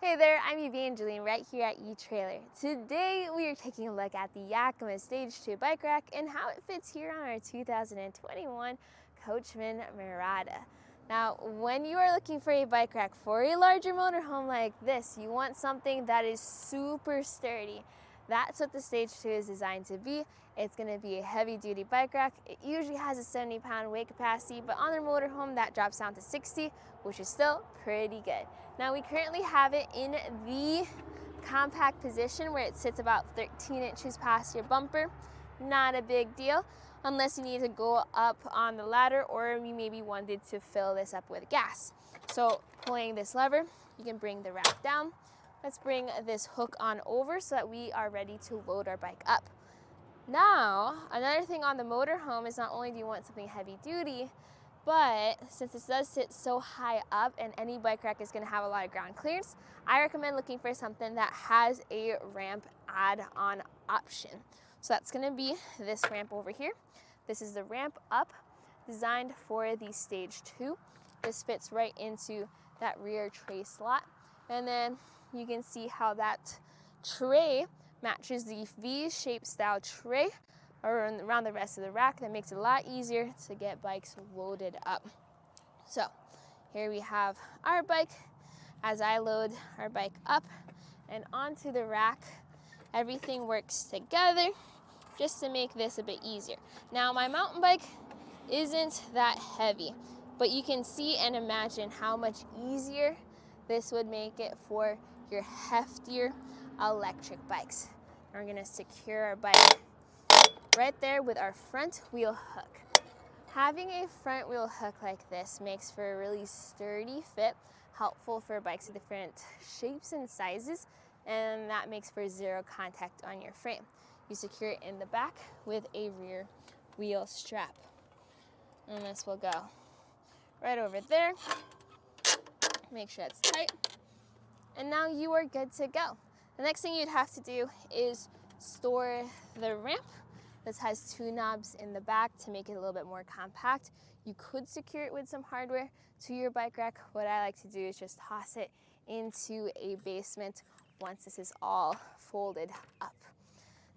Hey there, I'm Evangeline right here at etrailer. Today we are taking a look at the Yakima StageTwo Bike Rack and how it fits here on our 2021 Coachmen Mirada. Now, when you are looking for a bike rack for a larger motorhome like this, you want something that is super sturdy. That's what the StageTwo is designed to be. It's going to be a heavy-duty bike rack. It usually has a 70-pound weight capacity, but on their motorhome that drops down to 60, which is still pretty good. Now we currently have it in the compact position where it sits about 13 inches past your bumper. Not a big deal unless you need to go up on the ladder or you maybe wanted to fill this up with gas. So pulling this lever, you can bring the rack down. Let's bring this hook on over so that we are ready to load our bike up. Now, another thing on the motorhome is not only do you want something heavy duty, but since this does sit so high up and any bike rack is going to have a lot of ground clearance, I recommend looking for something that has a ramp add-on option. So that's going to be this ramp over here. This is the ramp up designed for the StageTwo. This fits right into that rear tray slot. And then you can see how that tray matches the V-shaped style tray around the rest of the rack. That makes it a lot easier to get bikes loaded up. So here we have our bike. As I load our bike up and onto the rack, everything works together just to make this a bit easier. Now my mountain bike isn't that heavy, but you can see and imagine how much easier this would make it for your heftier electric bikes. We're going to secure our bike right there with our front wheel hook. Having a front wheel hook like this makes for a really sturdy fit, helpful for bikes of different shapes and sizes, and that makes for zero contact on your frame. You secure it in the back with a rear wheel strap. And this will go right over there. Make sure it's tight. And now you are good to go. The next thing you'd have to do is store the ramp. This has two knobs in the back to make it a little bit more compact. You could secure it with some hardware to your bike rack. What I like to do is just toss it into a basement once this is all folded up.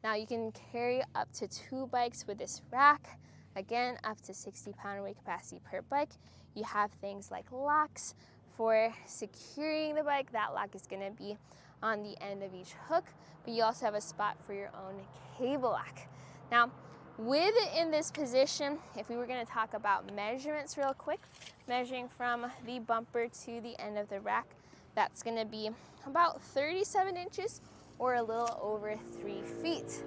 Now you can carry up to 2 bikes with this rack. Again, up to 60-pound weight capacity per bike. You have things like locks for securing the bike. That lock is going to be on the end of each hook, but you also have a spot for your own cable lock. Now, with it in this position, if we were going to talk about measurements real quick, measuring from the bumper to the end of the rack, that's going to be about 37 inches or a little over 3 feet.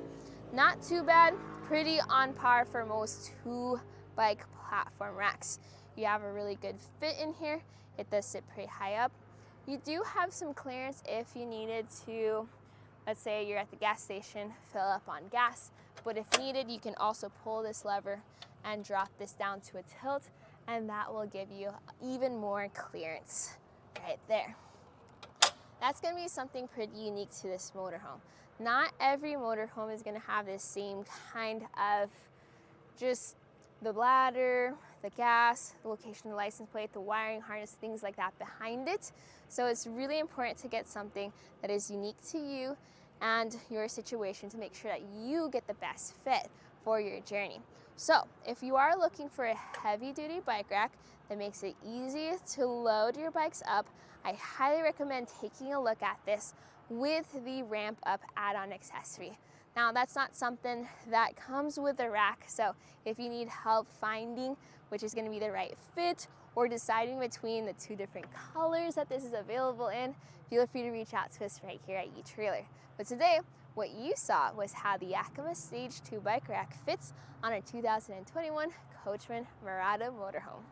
Not too bad, pretty on par for most 2-bike platform racks. You have a really good fit in here. It does sit pretty high up. You do have some clearance if you needed to, let's say you're at the gas station, fill up on gas. But if needed, you can also pull this lever and drop this down to a tilt, and that will give you even more clearance right there. That's going to be something pretty unique to this motorhome. Not every motorhome is going to have this same kind of just the bladder, the gas, the location of the license plate, the wiring harness, things like that behind it. So it's really important to get something that is unique to you and your situation to make sure that you get the best fit for your journey. So if you are looking for a heavy-duty bike rack that makes it easy to load your bikes up, I highly recommend taking a look at this with the ramp up add-on accessory. Now that's not something that comes with the rack, so if you need help finding which is going to be the right fit or deciding between the 2 different colors that this is available in, feel free to reach out to us right here at etrailer. But today, what you saw was how the Yakima StageTwo Bike Rack fits on our 2021 Coachmen Mirada Motorhome.